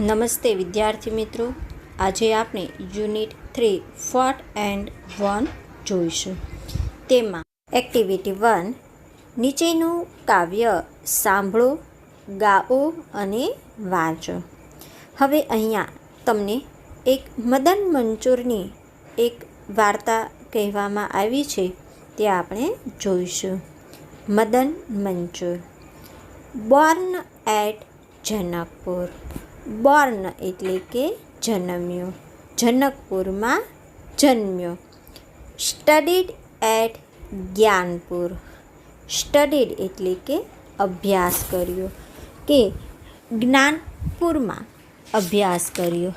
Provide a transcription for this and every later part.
નમસ્તે વિદ્યાર્થી મિત્રો, આજે આપણે યુનિટ 3 ફોર્ટ એન્ડ વન જોઈશું. તેમાં એક્ટિવિટી 1 નીચેનું કાવ્ય સાંભળો, ગાઓ અને વાંચો. હવે અહીંયા તમને એક મદન મંચુરની એક વાર્તા કહેવામાં આવી છે, તે આપણે જોઈશું. Madan Manchur. Born at Janakpur. Born એટલે કે જન્મ્યો, જનકપુરમાં જન્મ્યો. Studied at Gyanpur. સ્ટડીડ એટલે કે અભ્યાસ કર્યો, કે જ્ઞાનપુરમાં અભ્યાસ કર્યો.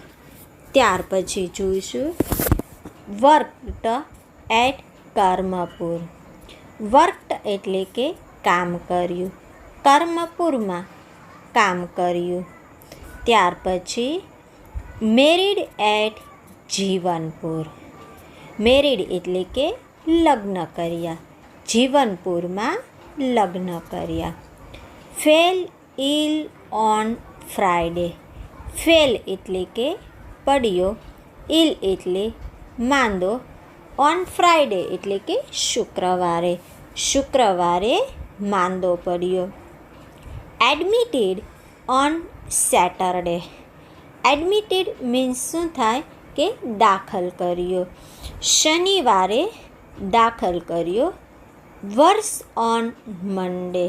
ત્યાર પછી જોઈશું વર્કડ એટ કર્મપુર. વર્કડ એટલે કે કામ કર્યું, કર્મપુરમાં કામ કર્યું. ત્યાર પછી મેરીડ એટ જીવનપુર. મેરીડ એટલે કે લગ્ન કર્યા, જીવનપુરમાં લગ્ન કર્યા. Fell ill on Friday. Fell એટલે કે પડ્યો, ઇલ એટલે માંદો, ઓન ફ્રાઈડે એટલે કે શુક્રવારે, શુક્રવારે માંદો પડ્યો. Admitted on Saturday. Admitted means શું થાય કે દાખલ કર્યો, શનિવારે દાખલ કર્યો. વર્સ ઓન મંડે.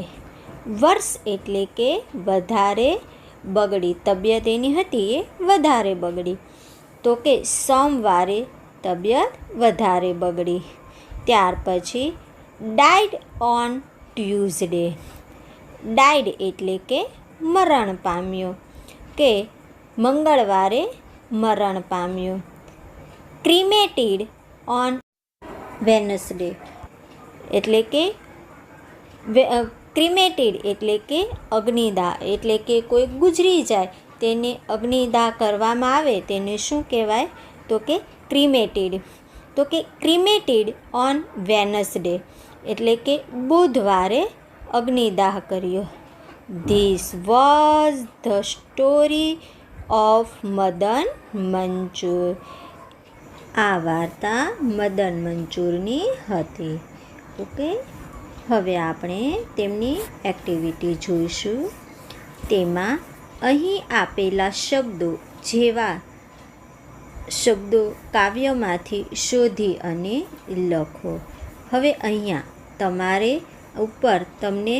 વર્સ એટલે કે વધારે બગડી, તબિયત એની હતી એ વધારે બગડી, તો કે સોમવારે તબિયત વધારે બગડી. ત્યાર પછી ડાઇડ ઓન ટ્યુઝડે. ડાઇડ એટલે કે મરણ પામ્યો, કે મંગળવારે મરણ પામ્યો. ક્રિમેટેડ ઓન વેનસડે. એટલે કે ક્રિમેટેડ એટલે કે અગ્નિદાહ, એટલે કે કોઈ ગુજરી જાય તેને અગ્નિદાહ કરવામાં આવે તેને શું કહેવાય, તો કે ક્રિમેટેડ. તો કે ક્રિમેટેડ ઓન વેનસડે એટલે કે બુધવારે અગ્નિદાહ કર્યો. This was the story of Madan Manchur. આ વાર્તા મદન મંચુરની હતી. ઓકે, હવે આપણે તેમની એક્ટિવિટી જોઈશું. તેમાં અહીં આપેલા શબ્દો જેવા શબ્દો કાવ્યમાંથી શોધી અને લખો. હવે અહીંયા તમારે ઉપર તમને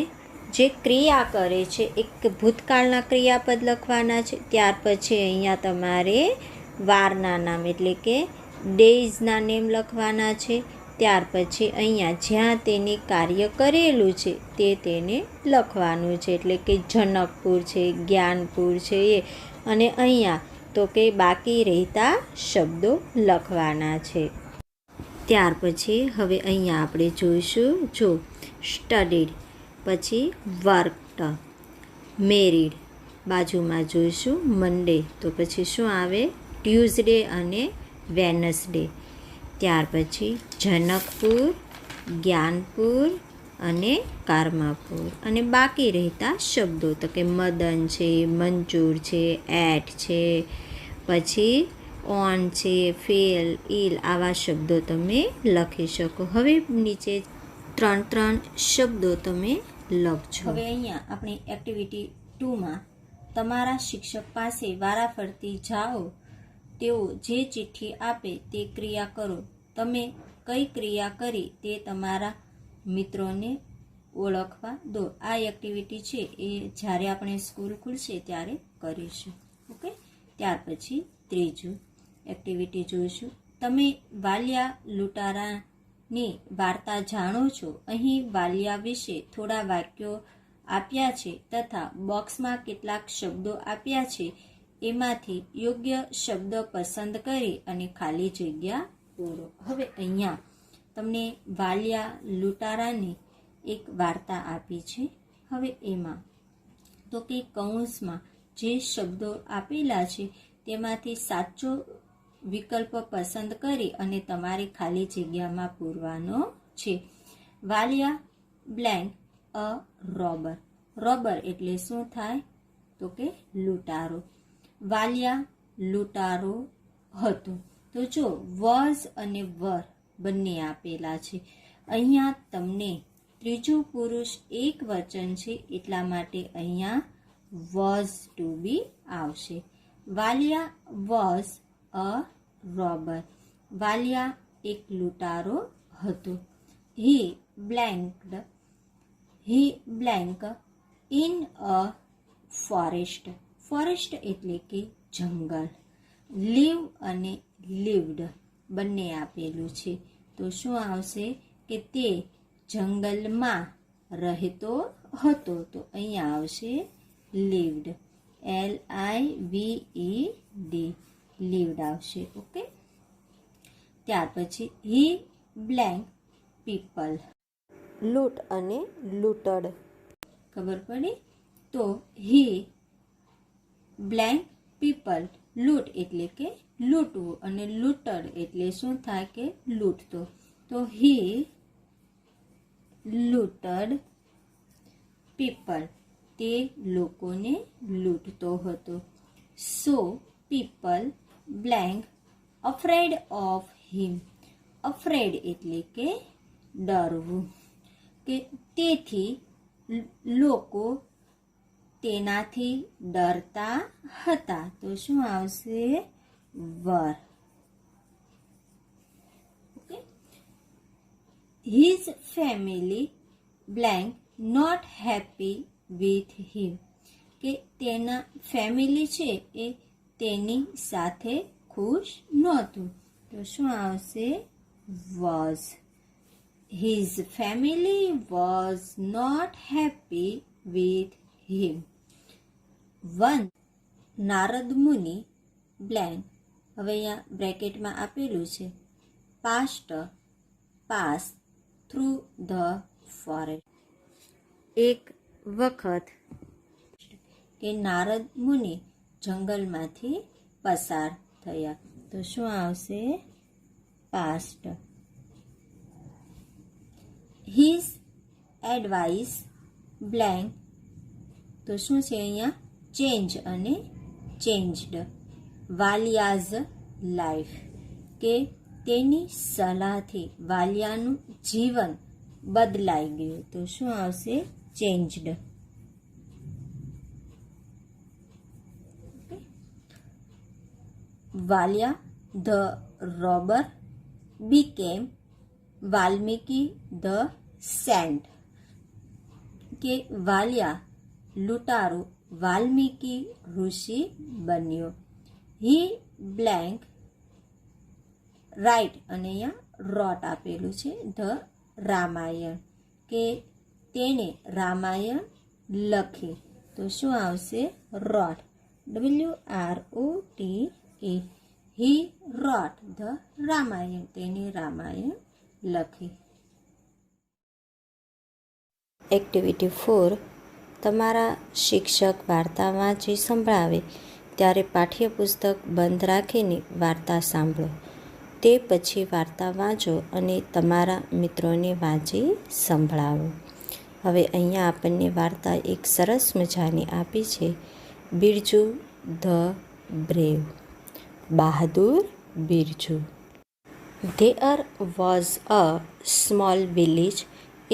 જે ક્રિયા કરે છે, એક ભૂતકાળના ક્રિયાપદ લખવાના છે. ત્યાર પછી અહીંયા તમારે વારના નામ એટલે કે ડેઝના નેમ લખવાના છે. ત્યાર પછી અહીંયા જ્યાં તેને કાર્ય કરેલું છે તે તેને લખવાનું છે, એટલે કે જનકપુર છે, જ્ઞાનપુર છે એ, અને અહીંયા તો કે બાકી રહેતા શબ્દો લખવાના છે. ત્યાર પછી હવે અહીંયા આપણે જોઈશું, જો સ્ટડીડ, પછી વર્કડ, મેરીડ, બાજુમાં જોઈશું મંડે, તો પછી શું આવે ટ્યુઝડે અને વેનસડે. ત્યાર પછી જનકપુર, જ્ઞાનપુર અને કર્મપુર, અને બાકી રહેતા શબ્દો તો કે મદન છે, મંચુર છે, એટ છે, પછી ઓન છે, ફેલ, ઇલ, આવા શબ્દો તમે લખી શકો. હવે નીચે 3 શબ્દો તમે લખજો. હવે અહીંયા આપણે એક્ટિવિટી 2માં તમારા શિક્ષક પાસે વારાફરતી જાઓ, તેઓ જે ચિઠ્ઠી આપે તે ક્રિયા કરો. તમે કઈ ક્રિયા કરી તે તમારા મિત્રોને ઓળખવા દો. આ એક્ટિવિટી છે એ જ્યારે આપણે સ્કૂલ ખુલશે ત્યારે કરીશું. ઓકે, ત્યાર પછી 3 એક્ટિવિટી જોઈશું. તમે વાલિયા લૂંટારાની વાર્તા જાણો છો. અહીં વાલિયા વિશે થોડા વાક્યો આપ્યા છે તથા બોક્સમાં કેટલાક શબ્દો આપ્યા છે. એમાંથી યોગ્ય શબ્દ પસંદ કરી અને ખાલી જગ્યા પૂરો. હવે અહીંયા તમને વાલિયા લૂંટારાની એક વાર્તા આપી છે. હવે એમાં તો કે કૌંસમાં જે શબ્દો આપેલા છે તેમાંથી સાચો વિકલ્પ પસંદ કરી અને તમારે ખાલી જગ્યામાં પૂરવાનો છે. Valiya blank a robber. Robber એટલે શું થાય? તો કે લૂંટારો. વાલિયા લૂંટારો હતો. તો જો વોઝ અને વર બંને આપેલા છે. અહીંયા તમને ત્રીજું પુરુષ એક વચન છે એટલા માટે અહીંયા વોઝ ટુ બી આવશે. Valiya was a robber. Valiya એક લૂંટારો હતો. He blank in a forest. Forest એટલે કે જંગલ. લીવ અને લીવડ બંને આપેલું છે. તો શું આવશે કે તે જંગલમાં રહેતો હતો. તો અહીંયા આવશે લીવડ. LIVED લીવડ આવશે. ઓકે. ત્યાર પછી હી બ્લેન્ક પીપલ. લૂંટ અને લૂંટડ ખબર પડી? તો હી બ્લેન્ક પીપલ. લૂંટ એટલે કે લૂંટવું અને લૂંટડ એટલે શું થાય કે લૂંટતો. તો હી લૂંટડ પીપલ. તે લોકોને લૂંટતો હતો. So people blank afraid of him. Afraid એટલે કે ડરવું. કે તેથી લોકો તેનાથી ડરતા હતા. તો શું આવશે? Were. Okay. His family blank not happy with him. કે તેના ફેમિલી છે એ તેની સાથે ખુશ નહોતું. તો શું આવશે? Was. His family was not happy with him. Once Narad મુનિ બ્લેન્ક. હવે અહીંયા બ્રેકેટમાં આપેલું છે પાસ્ટ થ્રુ ધ ફોરેસ્ટ. એક વખત કે નારદ મુનિ જંગલમાંથી પસાર થયા. તો શું આવશે? પાસ્ટ. His advice blank. તો શું છે અહીંયા? ચેન્જ અને ચેન્જડ. વાલિયાઝ લાઈફ. કે તેની સલાહથી વાલિયાનું જીવન બદલાઈ ગયું. તો શું આવશે? Changed. Valiya the robber became Valmiki the saint. કે વાલિયા લૂંટારો વાલ્મીકી ઋષિ બન્યો. હી બ્લેન્ક રાઇટ અને અહીંયા રોટ આપેલું છે ધ રામાયણ. કે તેણે રામાયણ લખી. તો શું આવશે? Wrote. WROTE. He wrote the Ramayana. તેણે રામાયણ લખી. એક્ટિવિટી 4. તમારા શિક્ષક વાર્તા વાંચી સંભળાવે ત્યારે પાઠ્યપુસ્તક બંધ રાખીને વાર્તા સાંભળો. તે પછી વાર્તા વાંચો અને તમારા મિત્રોને વાંચી સંભળાવો. હવે અહીંયા આપણને વાર્તા એક સરસ મજાની આપી છે. Birju the brave. બહાદુર Birju. There was a small village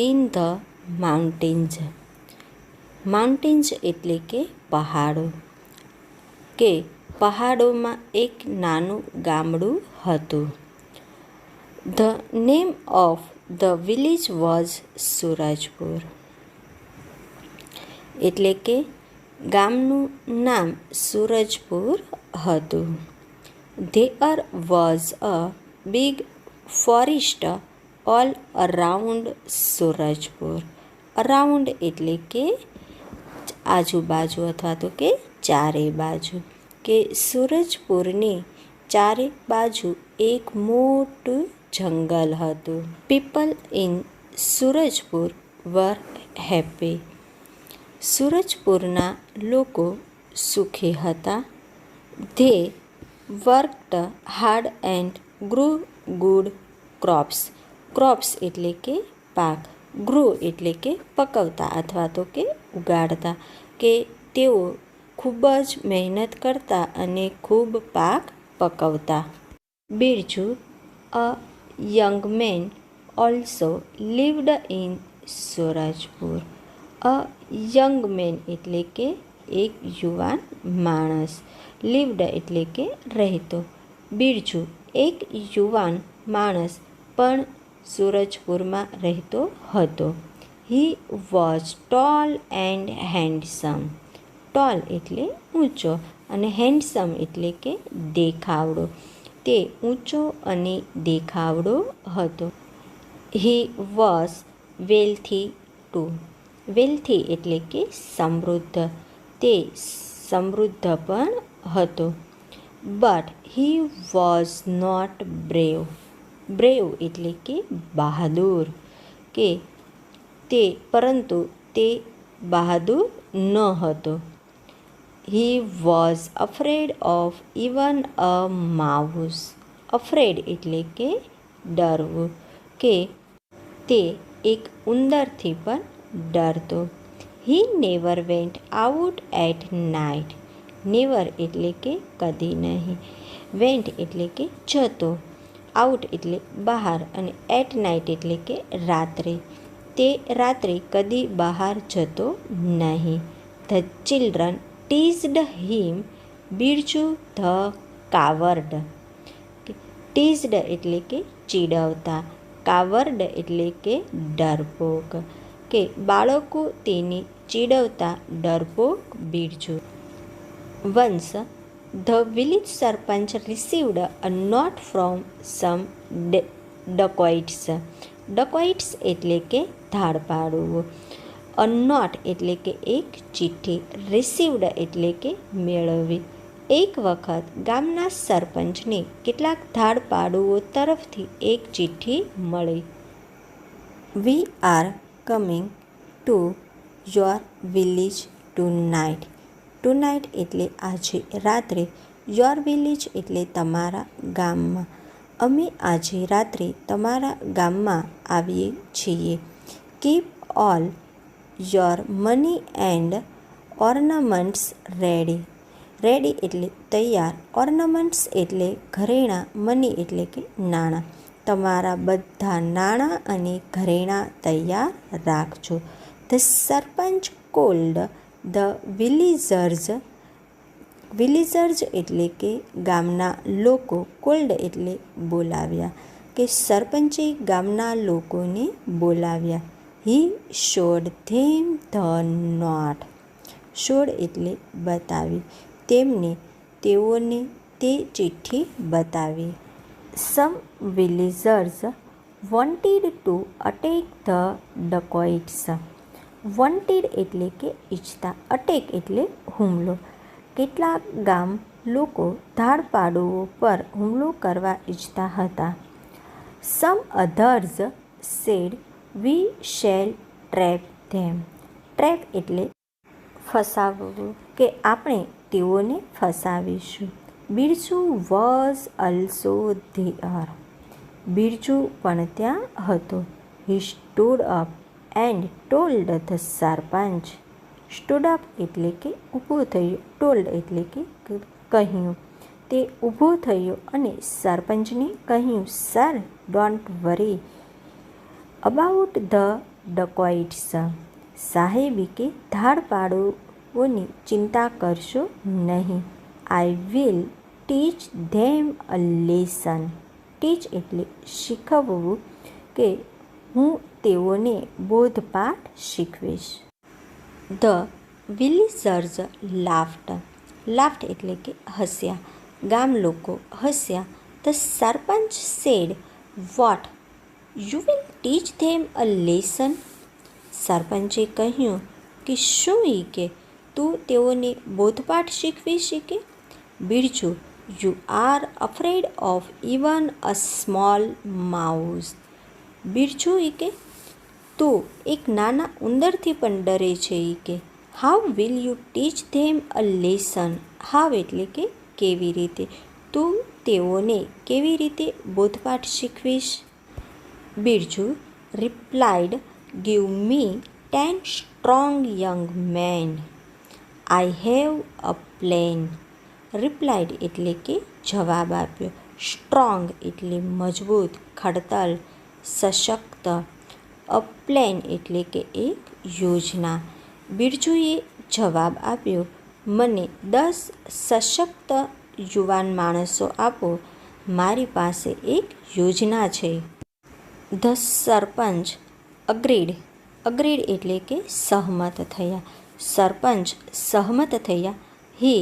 in the mountains. Mountains એટલે કે પહાડો. કે પહાડોમાં એક નાનું ગામડું હતું. The name of the village was Surajpur. એટલે કે ગામનું નામ સૂરજપુર હતું. There was a big forest all around Surajpur. Around એટલે કે આજુબાજુ અથવા તો કે ચારે બાજુ. કે સૂરજપુરની ચારે બાજુ એક મોટું જંગલ હતું. People in Surajpur were happy. સૂરજપુરના લોકો સુખી હતા. They worked hard and grow good crops. Crops એટલે કે પાક. ગ્રો એટલે કે પકવતા અથવા તો કે ઉગાડતા, કે તેઓ ખૂબ જ મહેનત કરતા અને ખૂબ પાક પકવતા. Birju, a young man also lived in Surajpur. A young man એટલે કે એક યુવાન માણસ. લિવ્ડ એટલે કે રહેતો. બિરજુ એક યુવાન માણસ પણ સૂરજપુરમાં રહેતો હતો. He was tall and handsome. Tall એટલે ઊંચો અને હેન્ડસમ એટલે કે દેખાવડો. તે ઊંચો અને દેખાવડો હતો. He was વેલ્થી two. વેલ્થી એટલે કે સમૃદ્ધ. તે સમૃદ્ધ પણ હતો. But he was not brave. Brave એટલે કે બહાદુર, કે પરંતુ તે બહાદુર ન હતો. He was afraid of even a mouse. Afraid એટલે કે ડરવું, કે તે એક ઉંદરથી પણ ડરતો. He never went out at night. Never એટલે કે કદી નહીં. વેન્ટ એટલે કે જતો. આઉટ એટલે બહાર અને એટ નાઇટ એટલે કે રાત્રે. તે રાત્રે કદી બહાર જતો નહીં. The children teased him. Birju the coward. Teased એટલે કે ચીડવતા. કાવર્ડ એટલે કે ડરપોક, કે બાળકો તેને ચીડવતા ડરપોક Birju. Once the village sarpanch received a note from some dacoits. Dacoits એટલે કે ધાડ પાડવું. અ નોટ એટલે કે એક ચિઠ્ઠી. રિસીવ્ડ એટલે કે મેળવવી. એક વખત ગામના સરપંચને કેટલાક ધાડપાડુઓ તરફથી એક ચિઠ્ઠી મળી. We are coming to your village tonight. Tonight એટલે આજે રાત્રે. યોર વિલેજ એટલે તમારા ગામમાં. અમે આજે રાત્રે તમારા ગામમાં આવીએ છીએ. Keep all your money and ornaments ready. Ready એટલે તૈયાર. ઓર્નામન્ટ્સ એટલે ઘરેણાં. મની એટલે કે નાણાં. તમારા બધા નાણાં અને ઘરેણાં તૈયાર રાખજો. The sarpanch cold the villagers. Villagers એટલે કે ગામના લોકો. કોલ્ડ એટલે બોલાવ્યા, કે સરપંચે ગામના લોકોને બોલાવ્યા. He showed them the note. Showed એટલે બતાવી. તેઓને તે ચિઠ્ઠી બતાવી. Some villagers wanted to attack the dacoits. Wanted એટલે કે ઈચ્છતા. અટેક એટલે હુમલો. કેટલાક ગામ લોકો ધાડપાડુઓ પર હુમલો કરવા ઈચ્છતા હતા. Some others said we shall trap them. Trap એટલે ફસાવવું, કે આપણે તેઓને ફસાવીશું. Birju was also there. Birju પણ ત્યાં હતો. He stood up and told the sarpanch. Stood up એટલે કે ઊભો થયો. ટોલ્ડ એટલે કે કહ્યું. તે ઊભો થયો અને સરપંચને કહ્યું, sir, don't worry about the dacoits. સાહેબી, કે ધાડપાડુઓની ચિંતા કરશો નહીં. I will teach them a lesson. ટીચ એટલે શીખવવું, કે હું તેઓને બોધપાઠ શીખવીશ. The villagers laughed. લાફ્ડ એટલે કે હસ્યા. ગામ લોકો હસ્યા. The sarpanch said, what, you will teach them a lesson. સરપંચે કહ્યું કે શું કે તું તેઓને બોધપાઠ શીખવીશ કે? Birju, you are afraid of even a small mouse. Birju કે તું એક નાના ઉંદરથી પણ ડરે છે કે? How will you teach them a lesson. How એટલે કે કેવી રીતે. તું તેઓને કેવી રીતે બોધપાઠ શીખવીશ? Birju replied, give me 10 strong young men. I have a plan. Replied એટલે કે જવાબ આપ્યો. સ્ટ્રોંગ એટલે મજબૂત, ખડતલ, સશક્ત. અ પ્લેન એટલે કે એક યોજના. બિરજુએ જવાબ આપ્યો, મને 10 સશક્ત યુવાન માણસો આપો, મારી પાસે એક યોજના છે. The sarpanch agreed. અગ્રીડ એટલે કે સહમત થયા. સરપંચ સહમત થયા. He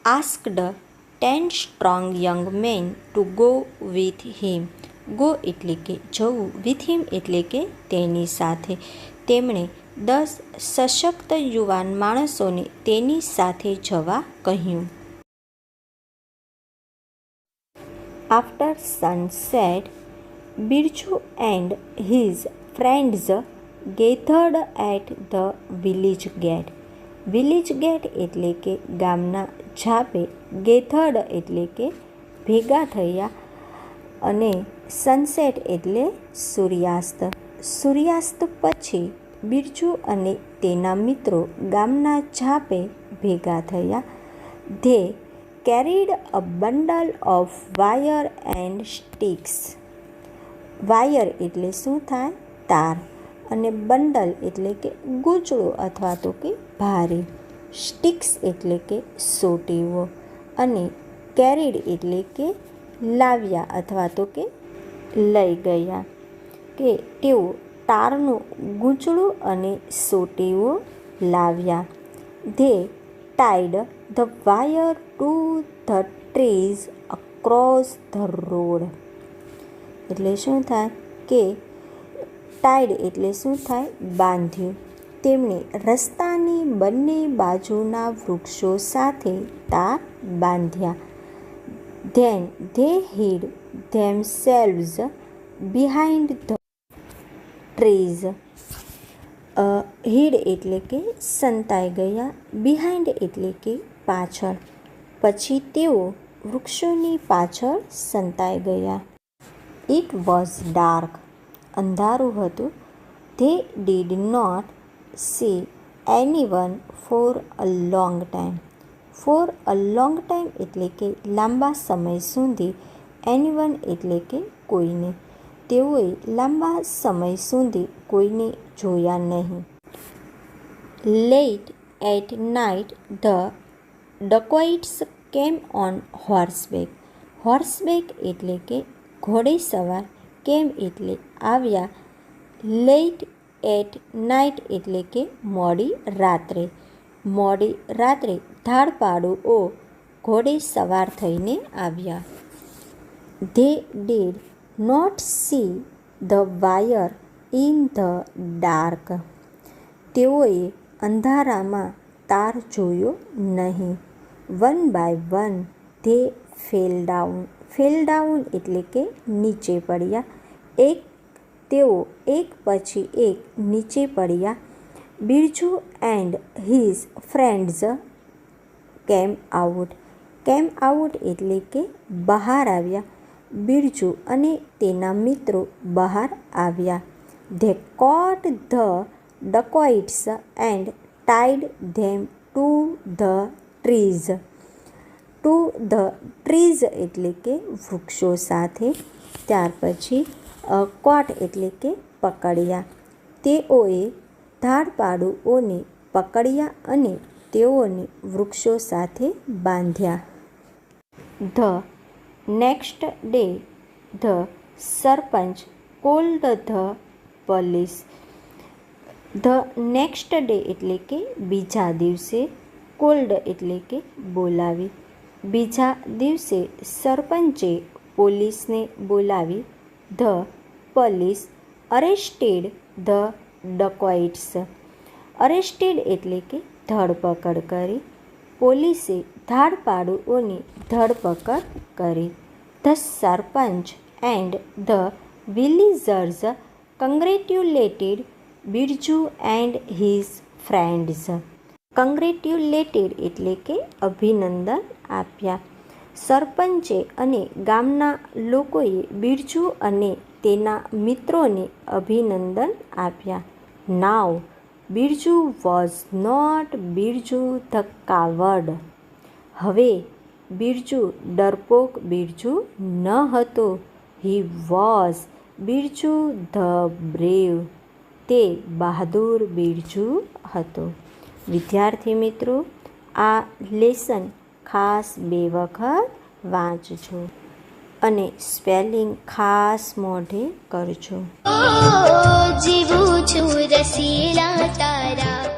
asked 10 strong young men to go with him. Go એટલે કે જવું, વિથ હિમ એટલે કે તેની સાથે. તેમણે 10 સશક્ત યુવાન માણસોને તેની સાથે જવા કહ્યું. After sunset, Birju and his friends gathered at the village gate. Village gate એટલે કે ગામના ઝાપે, ગેધર્ડ એટલે કે ભેગા થયા અને સનસેટ એટલે સૂર્યાસ્ત. સૂર્યાસ્ત પછી બિરજુ અને તેના મિત્રો ગામના ઝાપે ભેગા થયા. They carried a bundle of wire and sticks. Wire એટલે શું થાય? તાર. અને બંડલ એટલે કે ગૂંચળું અથવા તો કે ભારે. સ્ટિક્સ એટલે કે સોટીઓ. અને કેરીડ એટલે કે લાવ્યા અથવા તો કે લઈ ગયા. કે તેઓ તારનું ગૂંચળું અને સોટીઓ લાવ્યા. They tied the wire to the trees across the road. એટલે શું થાય? કે ટાઈડ એટલે શું થાય? બાંધ્યું. તેમણે રસ્તાની બંને બાજુના વૃક્ષો સાથે તાર બાંધ્યા. Then they hid themselves behind the trees. Hid એટલે કે સંતાઈ ગયા. બિહાઇન્ડ એટલે કે પાછળ. પછી તેઓ વૃક્ષોની પાછળ સંતાઈ ગયા. It was dark. અંધારું હતું. They did not see anyone for a long time. For a long time એટલે કે લાંબા સમય સુધી. એનીવન એટલે કે કોઈને. તેઓએ લાંબા સમય સુધી કોઈને જોયા નહીં. Late at night the dacoits came on horseback. Horseback એટલે કે ઘોડેસવાર. કેમ એટલે આવ્યા. લેટ એટ નાઇટ એટલે કે મોડી રાત્રે. મોડી રાત્રે ધાડપાડુઓ ઘોડે સવાર થઈને આવ્યા. They did not see the wire in the dark. તેઓએ અંધારામાં તાર જોયો નહીં. One by one they fell down. Fell down એટલે કે નીચે પડ્યા. તેઓ એક પછી એક નીચે પડ્યા. Birju and his friends came out. Came out એટલે કે બહાર આવ્યા. બિરજુ અને તેના મિત્રો બહાર આવ્યા. They caught the dacoits and ટાઈડ them to the trees. Two the trees એટલે કે વૃક્ષો સાથે. ત્યાર પછી કોટ એટલે કે પકડ્યા. તેઓએ ધાડપાડુઓને પકડ્યા અને તેઓને વૃક્ષો સાથે બાંધ્યા. The next day the sarpanch cold the police. The next day એટલે કે બીજા દિવસે. કોલ્ડ એટલે કે બોલાવી. બીજા દિવસે સરપંચે પોલીસને બોલાવી. The police arrested the dacoits. Arrested એટલે કે ધરપકડ કરી. પોલીસે ધાડપાડુઓની ધરપકડ કરી. The sarpanch and the villagers congratulated Birju and his friends. Congratulated એટલે કે અભિનંદન આપ્યા. સરપંચે અને ગામના લોકોએ બિરજુ અને તેના મિત્રોને અભિનંદન આપ્યા. Now Birju was not Birju the coward. હવે બિરજુ ડરપોક બિરજુ ન હતો. He was Birju the brave. તે બહાદુર બિરજુ હતો. વિદ્યાર્થી મિત્રો, આ લેસન ખાસ 2 વખત વાંચજો અને સ્પેલિંગ ખાસ મોઢે કરજો. જીવું છું રસીલા તારા